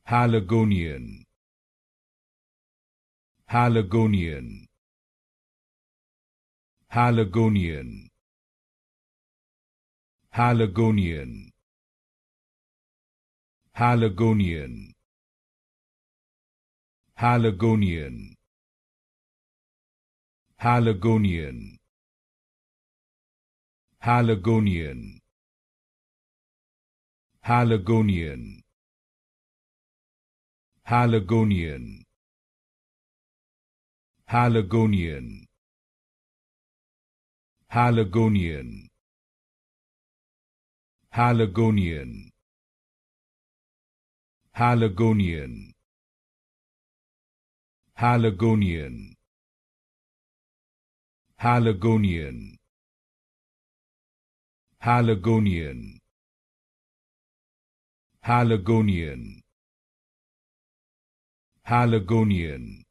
Haligonian, Haligonian, Haligonian, Haligonian, Haligonian, Haligonian, Haligonian, Haligonian, Haligonian, Haligonian, Haligonian, Haligonian, Haligonian, Haligonian, Haligonian, Haligonian, Haligonian, Haligonian, Haligonian,